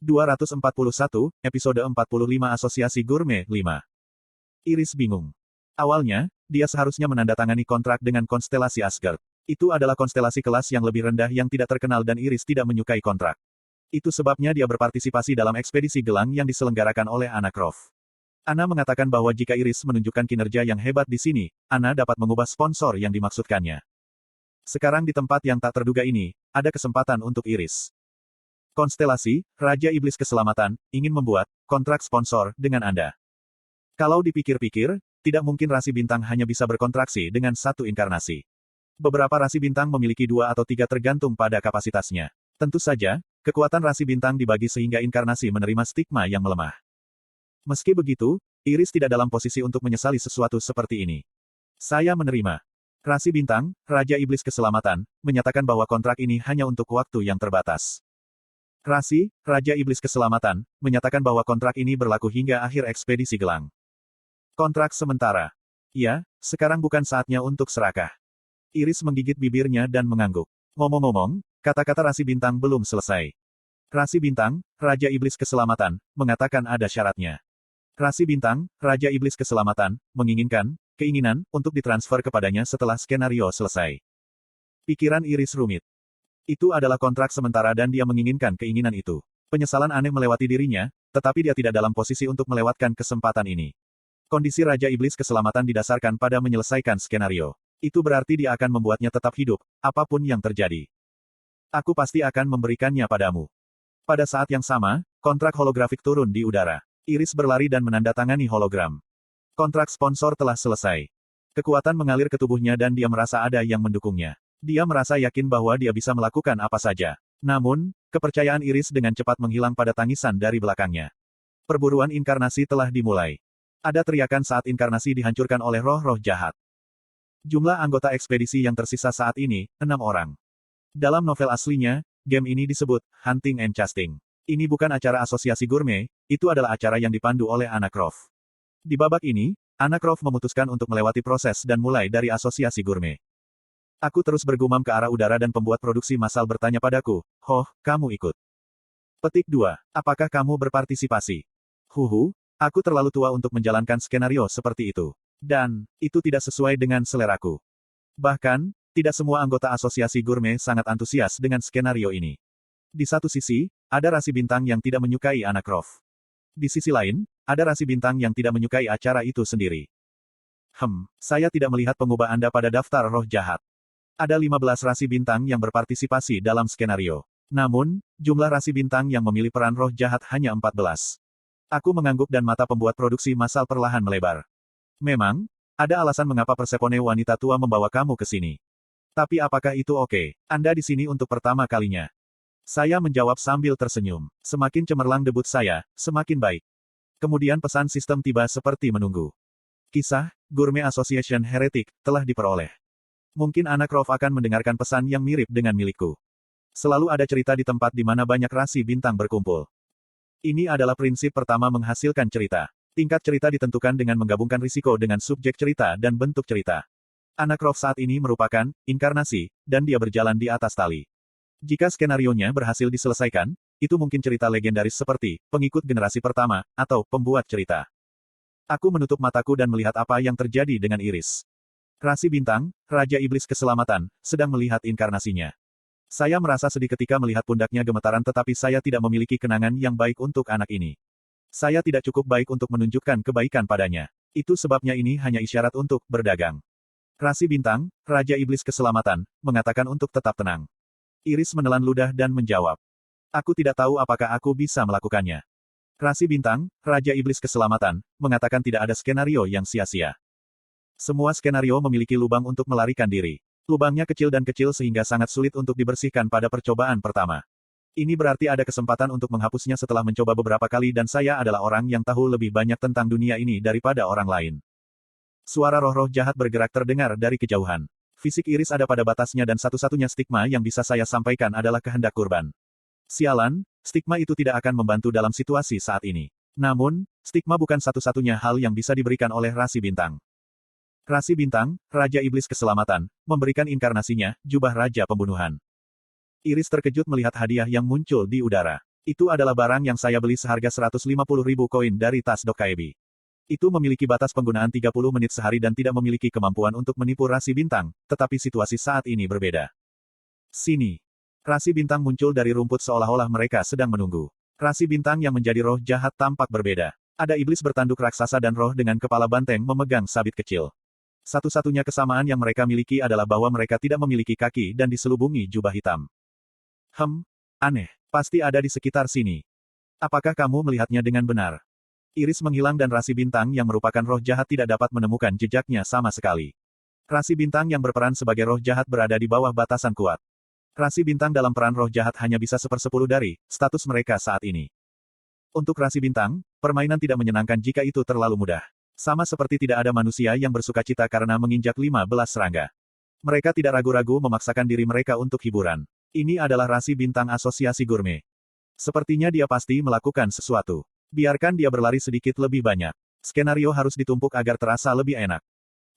241, episode 45 Asosiasi Gourmet 5. Iris bingung. Awalnya, dia seharusnya menandatangani kontrak dengan konstelasi Asgard. Itu adalah konstelasi kelas yang lebih rendah yang tidak terkenal dan Iris tidak menyukai kontrak. Itu sebabnya dia berpartisipasi dalam ekspedisi gelang yang diselenggarakan oleh Anna Croft. Anna mengatakan bahwa jika Iris menunjukkan kinerja yang hebat di sini, Anna dapat mengubah sponsor yang dimaksudkannya. Sekarang di tempat yang tak terduga ini, ada kesempatan untuk Iris. Konstelasi, Raja Iblis Keselamatan, ingin membuat kontrak sponsor dengan Anda. Kalau dipikir-pikir, tidak mungkin rasi bintang hanya bisa berkontraksi dengan satu inkarnasi. Beberapa rasi bintang memiliki 2 atau 3 tergantung pada kapasitasnya. Tentu saja, kekuatan rasi bintang dibagi sehingga inkarnasi menerima stigma yang melemah. Meski begitu, Iris tidak dalam posisi untuk menyesali sesuatu seperti ini. Saya menerima. Rasi bintang, Raja Iblis Keselamatan, menyatakan bahwa kontrak ini hanya untuk waktu yang terbatas. Rasi, Raja Iblis Keselamatan, menyatakan bahwa kontrak ini berlaku hingga akhir ekspedisi gelang. Kontrak sementara. Ya, sekarang bukan saatnya untuk serakah. Iris menggigit bibirnya dan mengangguk. Ngomong-ngomong, kata-kata rasi bintang belum selesai. Rasi bintang, Raja Iblis Keselamatan, mengatakan ada syaratnya. Rasi bintang, Raja Iblis Keselamatan, menginginkan keinginan untuk ditransfer kepadanya setelah skenario selesai. Pikiran Iris rumit. Itu adalah kontrak sementara dan dia menginginkan keinginan itu. Penyesalan aneh melewati dirinya, tetapi dia tidak dalam posisi untuk melewatkan kesempatan ini. Kondisi Raja Iblis Keselamatan didasarkan pada menyelesaikan skenario. Itu berarti dia akan membuatnya tetap hidup, apapun yang terjadi. Aku pasti akan memberikannya padamu. Pada saat yang sama, kontrak holografik turun di udara. Iris berlari dan menandatangani hologram. Kontrak sponsor telah selesai. Kekuatan mengalir ke tubuhnya dan dia merasa ada yang mendukungnya. Dia merasa yakin bahwa dia bisa melakukan apa saja. Namun, kepercayaan Iris dengan cepat menghilang pada tangisan dari belakangnya. Perburuan inkarnasi telah dimulai. Ada teriakan saat inkarnasi dihancurkan oleh roh-roh jahat. Jumlah anggota ekspedisi yang tersisa saat ini, 6 orang. Dalam novel aslinya, game ini disebut Hunting and Casting. Ini bukan acara asosiasi gourmet, itu adalah acara yang dipandu oleh Anna Croft. Di babak ini, Anna Croft memutuskan untuk melewati proses dan mulai dari asosiasi gourmet. Aku terus bergumam ke arah udara dan pembuat produksi massal bertanya padaku, "Hoh, kamu ikut?" Petik 2. Apakah kamu berpartisipasi? Huhu, aku terlalu tua untuk menjalankan skenario seperti itu. Dan, itu tidak sesuai dengan seleraku. Bahkan, tidak semua anggota asosiasi gourmet sangat antusias dengan skenario ini. Di satu sisi, ada rasi bintang yang tidak menyukai Anna Croft. Di sisi lain, ada rasi bintang yang tidak menyukai acara itu sendiri. Saya tidak melihat pengubah Anda pada daftar roh jahat. Ada 15 rasi bintang yang berpartisipasi dalam skenario. Namun, jumlah rasi bintang yang memilih peran roh jahat hanya 14. Aku mengangguk dan mata pembuat produksi massal perlahan melebar. Memang, ada alasan mengapa Persepone wanita tua membawa kamu ke sini. Tapi apakah itu oke? Anda di sini untuk pertama kalinya. Saya menjawab sambil tersenyum. Semakin cemerlang debut saya, semakin baik. Kemudian pesan sistem tiba seperti menunggu. Kisah, Gourmet Association Heretic, telah diperoleh. Mungkin Anna Croft akan mendengarkan pesan yang mirip dengan milikku. Selalu ada cerita di tempat di mana banyak rasi bintang berkumpul. Ini adalah prinsip pertama menghasilkan cerita. Tingkat cerita ditentukan dengan menggabungkan risiko dengan subjek cerita dan bentuk cerita. Anna Croft saat ini merupakan inkarnasi, dan dia berjalan di atas tali. Jika skenarionya berhasil diselesaikan, itu mungkin cerita legendaris seperti pengikut generasi pertama, atau pembuat cerita. Aku menutup mataku dan melihat apa yang terjadi dengan Iris. Rasi bintang, Raja Iblis Keselamatan, sedang melihat inkarnasinya. Saya merasa sedih ketika melihat pundaknya gemetaran tetapi saya tidak memiliki kenangan yang baik untuk anak ini. Saya tidak cukup baik untuk menunjukkan kebaikan padanya. Itu sebabnya ini hanya isyarat untuk berdagang. Rasi bintang, Raja Iblis Keselamatan, mengatakan untuk tetap tenang. Iris menelan ludah dan menjawab. Aku tidak tahu apakah aku bisa melakukannya. Rasi bintang, Raja Iblis Keselamatan, mengatakan tidak ada skenario yang sia-sia. Semua skenario memiliki lubang untuk melarikan diri. Lubangnya kecil dan kecil sehingga sangat sulit untuk dibersihkan pada percobaan pertama. Ini berarti ada kesempatan untuk menghapusnya setelah mencoba beberapa kali dan saya adalah orang yang tahu lebih banyak tentang dunia ini daripada orang lain. Suara roh-roh jahat bergerak terdengar dari kejauhan. Fisik Iris ada pada batasnya dan satu-satunya stigma yang bisa saya sampaikan adalah kehendak kurban. Sialan, stigma itu tidak akan membantu dalam situasi saat ini. Namun, stigma bukan satu-satunya hal yang bisa diberikan oleh rasi bintang. Rasi bintang, Raja Iblis Keselamatan, memberikan inkarnasinya, jubah Raja Pembunuhan. Iris terkejut melihat hadiah yang muncul di udara. Itu adalah barang yang saya beli seharga 150.000 koin dari tas Dokkaebi. Itu memiliki batas penggunaan 30 menit sehari dan tidak memiliki kemampuan untuk menipu rasi bintang, tetapi situasi saat ini berbeda. Sini. Rasi bintang muncul dari rumput seolah-olah mereka sedang menunggu. Rasi bintang yang menjadi roh jahat tampak berbeda. Ada iblis bertanduk raksasa dan roh dengan kepala banteng memegang sabit kecil. Satu-satunya kesamaan yang mereka miliki adalah bahwa mereka tidak memiliki kaki dan diselubungi jubah hitam. Aneh. Pasti ada di sekitar sini. Apakah kamu melihatnya dengan benar? Iris menghilang dan rasi bintang yang merupakan roh jahat tidak dapat menemukan jejaknya sama sekali. Rasi bintang yang berperan sebagai roh jahat berada di bawah batasan kuat. Rasi bintang dalam peran roh jahat hanya bisa 1/10 dari status mereka saat ini. Untuk rasi bintang, permainan tidak menyenangkan jika itu terlalu mudah. Sama seperti tidak ada manusia yang bersukacita karena menginjak 15 serangga. Mereka tidak ragu-ragu memaksakan diri mereka untuk hiburan. Ini adalah rasi bintang asosiasi gurme. Sepertinya dia pasti melakukan sesuatu. Biarkan dia berlari sedikit lebih banyak. Skenario harus ditumpuk agar terasa lebih enak.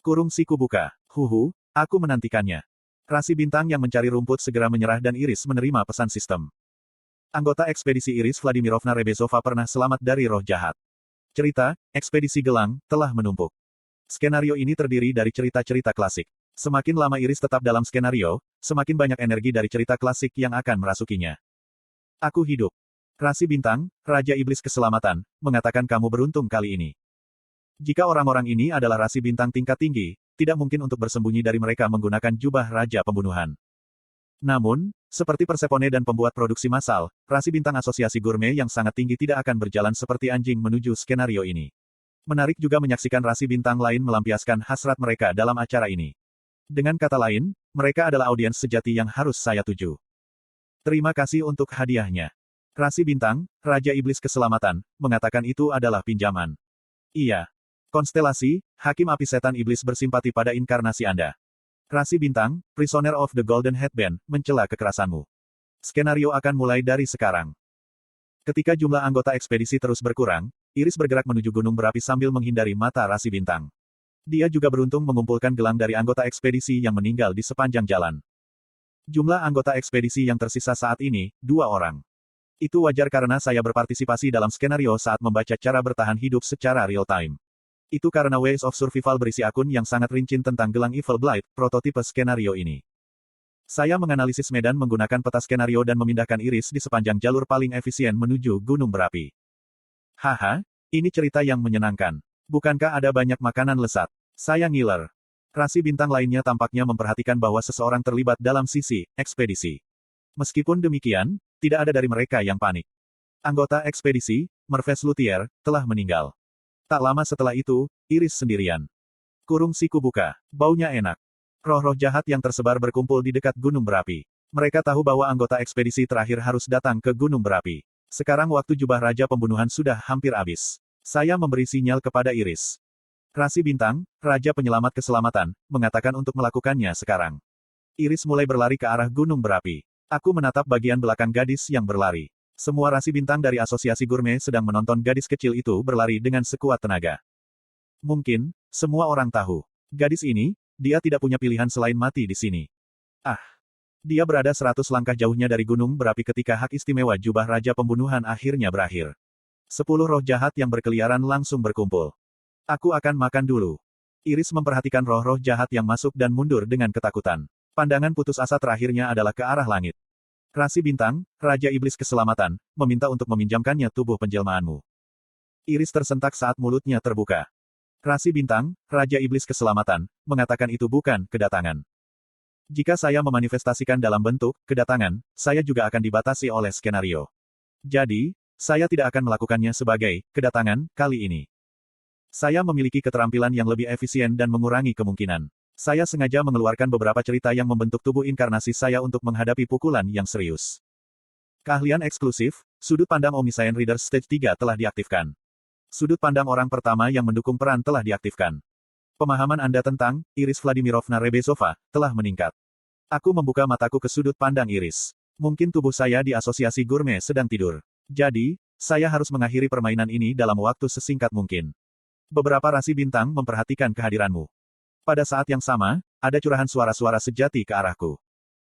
Kurung siku buka. Aku menantikannya. Rasi bintang yang mencari rumput segera menyerah dan Iris menerima pesan sistem. Anggota ekspedisi Iris Vladimirovna Rebezova pernah selamat dari roh jahat. Cerita, ekspedisi gelang, telah menumpuk. Skenario ini terdiri dari cerita-cerita klasik. Semakin lama Iris tetap dalam skenario, semakin banyak energi dari cerita klasik yang akan merasukinya. Aku hidup. Rasi bintang, Raja Iblis Keselamatan, mengatakan kamu beruntung kali ini. Jika orang-orang ini adalah rasi bintang tingkat tinggi, tidak mungkin untuk bersembunyi dari mereka menggunakan jubah Raja Pembunuhan. Namun, seperti Persepone dan pembuat produksi massal, rasi bintang asosiasi gurme yang sangat tinggi tidak akan berjalan seperti anjing menuju skenario ini. Menarik juga menyaksikan rasi bintang lain melampiaskan hasrat mereka dalam acara ini. Dengan kata lain, mereka adalah audiens sejati yang harus saya tuju. Terima kasih untuk hadiahnya. Rasi bintang, Raja Iblis Keselamatan, mengatakan itu adalah pinjaman. Iya. Konstelasi, Hakim Api Setan Iblis bersimpati pada inkarnasi Anda. Rasi bintang, Prisoner of the Golden Headband, mencela kekerasanmu. Skenario akan mulai dari sekarang. Ketika jumlah anggota ekspedisi terus berkurang, Iris bergerak menuju gunung berapi sambil menghindari mata rasi bintang. Dia juga beruntung mengumpulkan gelang dari anggota ekspedisi yang meninggal di sepanjang jalan. Jumlah anggota ekspedisi yang tersisa saat ini, 2 orang. Itu wajar karena saya berpartisipasi dalam skenario saat membaca cara bertahan hidup secara real-time. Itu karena Ways of Survival berisi akun yang sangat rinci tentang gelang Evil Blight, prototipe skenario ini. Saya menganalisis medan menggunakan peta skenario dan memindahkan Iris di sepanjang jalur paling efisien menuju gunung berapi. Ini cerita yang menyenangkan. Bukankah ada banyak makanan lesat? Saya ngiler. Rasi bintang lainnya tampaknya memperhatikan bahwa seseorang terlibat dalam sisi ekspedisi. Meskipun demikian, tidak ada dari mereka yang panik. Anggota ekspedisi, Merves Luthier, telah meninggal. Tak lama setelah itu, Iris sendirian. Kurung siku buka. Baunya enak. Roh-roh jahat yang tersebar berkumpul di dekat gunung berapi. Mereka tahu bahwa anggota ekspedisi terakhir harus datang ke gunung berapi. Sekarang waktu jubah Raja Pembunuhan sudah hampir habis. Saya memberi sinyal kepada Iris. Rasi bintang, Raja Penyelamat Keselamatan, mengatakan untuk melakukannya sekarang. Iris mulai berlari ke arah gunung berapi. Aku menatap bagian belakang gadis yang berlari. Semua rasi bintang dari asosiasi gurme sedang menonton gadis kecil itu berlari dengan sekuat tenaga. Mungkin, semua orang tahu. Gadis ini, dia tidak punya pilihan selain mati di sini. Dia berada 100 langkah jauhnya dari gunung berapi ketika hak istimewa jubah Raja Pembunuhan akhirnya berakhir. 10 roh jahat yang berkeliaran langsung berkumpul. Aku akan makan dulu. Iris memperhatikan roh-roh jahat yang masuk dan mundur dengan ketakutan. Pandangan putus asa terakhirnya adalah ke arah langit. Rasi bintang, Raja Iblis Keselamatan, meminta untuk meminjamkannya tubuh penjelmaanmu. Iris tersentak saat mulutnya terbuka. Rasi bintang, Raja Iblis Keselamatan, mengatakan itu bukan kedatangan. Jika saya memanifestasikan dalam bentuk kedatangan, saya juga akan dibatasi oleh skenario. Jadi, saya tidak akan melakukannya sebagai kedatangan kali ini. Saya memiliki keterampilan yang lebih efisien dan mengurangi kemungkinan. Saya sengaja mengeluarkan beberapa cerita yang membentuk tubuh inkarnasi saya untuk menghadapi pukulan yang serius. Keahlian eksklusif, sudut pandang Omniscient Reader Stage 3 telah diaktifkan. Sudut pandang orang pertama yang mendukung peran telah diaktifkan. Pemahaman Anda tentang Iris Vladimirovna Rebezova telah meningkat. Aku membuka mataku ke sudut pandang Iris. Mungkin tubuh saya di asosiasi gurme sedang tidur. Jadi, saya harus mengakhiri permainan ini dalam waktu sesingkat mungkin. Beberapa rasi bintang memperhatikan kehadiranmu. Pada saat yang sama, ada curahan suara-suara sejati ke arahku.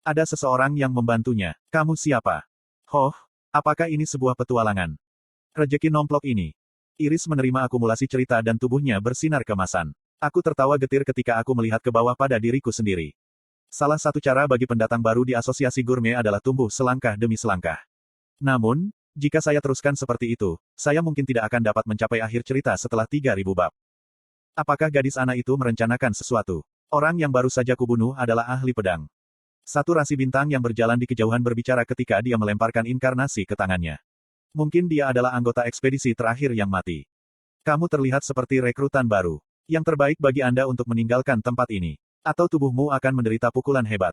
Ada seseorang yang membantunya. Kamu siapa? Apakah ini sebuah petualangan? Rejeki nomplok ini. Iris menerima akumulasi cerita dan tubuhnya bersinar kemasan. Aku tertawa getir ketika aku melihat ke bawah pada diriku sendiri. Salah satu cara bagi pendatang baru di asosiasi gurme adalah tumbuh selangkah demi selangkah. Namun, jika saya teruskan seperti itu, saya mungkin tidak akan dapat mencapai akhir cerita setelah 3.000 bab. Apakah gadis anak itu merencanakan sesuatu? Orang yang baru saja kubunuh adalah ahli pedang. Satu rasi bintang yang berjalan di kejauhan berbicara ketika dia melemparkan inkarnasi ke tangannya. Mungkin dia adalah anggota ekspedisi terakhir yang mati. Kamu terlihat seperti rekrutan baru. Yang terbaik bagi Anda untuk meninggalkan tempat ini. Atau tubuhmu akan menderita pukulan hebat.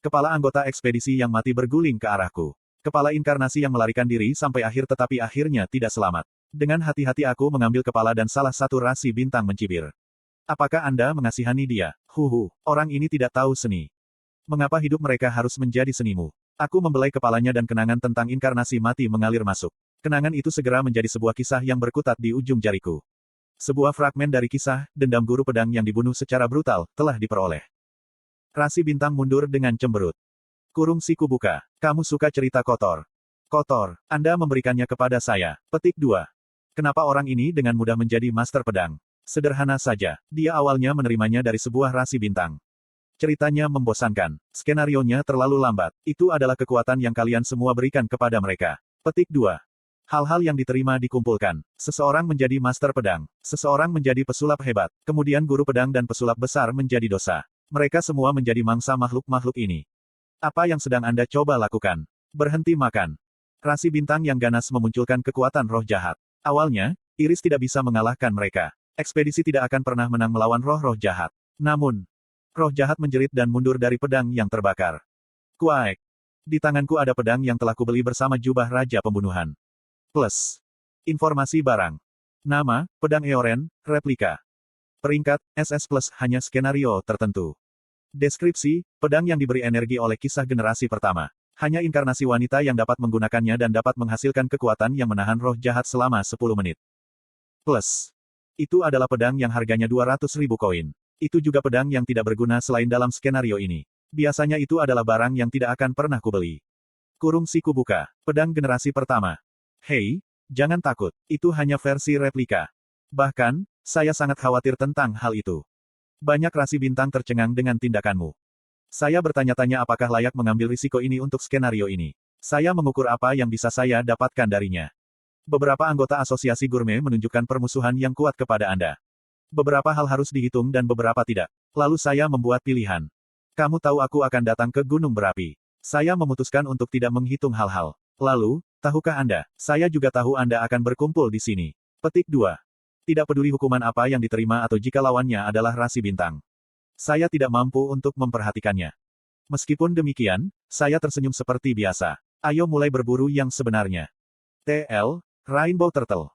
Kepala anggota ekspedisi yang mati berguling ke arahku. Kepala inkarnasi yang melarikan diri sampai akhir tetapi akhirnya tidak selamat. Dengan hati-hati aku mengambil kepala dan salah satu rasi bintang mencibir. Apakah Anda mengasihani dia? Orang ini tidak tahu seni. Mengapa hidup mereka harus menjadi senimu? Aku membelai kepalanya dan kenangan tentang inkarnasi mati mengalir masuk. Kenangan itu segera menjadi sebuah kisah yang berkutat di ujung jariku. Sebuah fragmen dari kisah, dendam guru pedang yang dibunuh secara brutal, telah diperoleh. Rasi bintang mundur dengan cemberut. Kurung siku buka. Kamu suka cerita kotor. Kotor. Anda memberikannya kepada saya. Petik 2. Kenapa orang ini dengan mudah menjadi master pedang? Sederhana saja. Dia awalnya menerimanya dari sebuah rasi bintang. Ceritanya membosankan. Skenarionya terlalu lambat. Itu adalah kekuatan yang kalian semua berikan kepada mereka. Petik 2. Hal-hal yang diterima dikumpulkan. Seseorang menjadi master pedang. Seseorang menjadi pesulap hebat. Kemudian guru pedang dan pesulap besar menjadi dosa. Mereka semua menjadi mangsa makhluk-makhluk ini. Apa yang sedang Anda coba lakukan? Berhenti makan. Rasi bintang yang ganas memunculkan kekuatan roh jahat. Awalnya, Iris tidak bisa mengalahkan mereka. Ekspedisi tidak akan pernah menang melawan roh-roh jahat. Namun, roh jahat menjerit dan mundur dari pedang yang terbakar. Kuaek. Di tanganku ada pedang yang telah kubeli bersama jubah Raja Pembunuhan. Plus. Informasi barang. Nama, pedang Eoren, replika. Peringkat, SS Plus hanya skenario tertentu. Deskripsi, pedang yang diberi energi oleh kisah generasi pertama. Hanya inkarnasi wanita yang dapat menggunakannya dan dapat menghasilkan kekuatan yang menahan roh jahat selama 10 menit. Plus. Itu adalah pedang yang harganya 200.000 koin. Itu juga pedang yang tidak berguna selain dalam skenario ini. Biasanya itu adalah barang yang tidak akan pernah kubeli. Kurung siku buka. Pedang generasi pertama. Hei, jangan takut. Itu hanya versi replika. Bahkan, saya sangat khawatir tentang hal itu. Banyak rasi bintang tercengang dengan tindakanmu. Saya bertanya-tanya apakah layak mengambil risiko ini untuk skenario ini. Saya mengukur apa yang bisa saya dapatkan darinya. Beberapa anggota asosiasi gurme menunjukkan permusuhan yang kuat kepada Anda. Beberapa hal harus dihitung dan beberapa tidak. Lalu saya membuat pilihan. Kamu tahu aku akan datang ke gunung berapi. Saya memutuskan untuk tidak menghitung hal-hal. Lalu, tahukah Anda, saya juga tahu Anda akan berkumpul di sini. Petik 2. Tidak peduli hukuman apa yang diterima atau jika lawannya adalah rasi bintang. Saya tidak mampu untuk memperhatikannya. Meskipun demikian, saya tersenyum seperti biasa. Ayo mulai berburu yang sebenarnya. TL, Rainbow Turtle.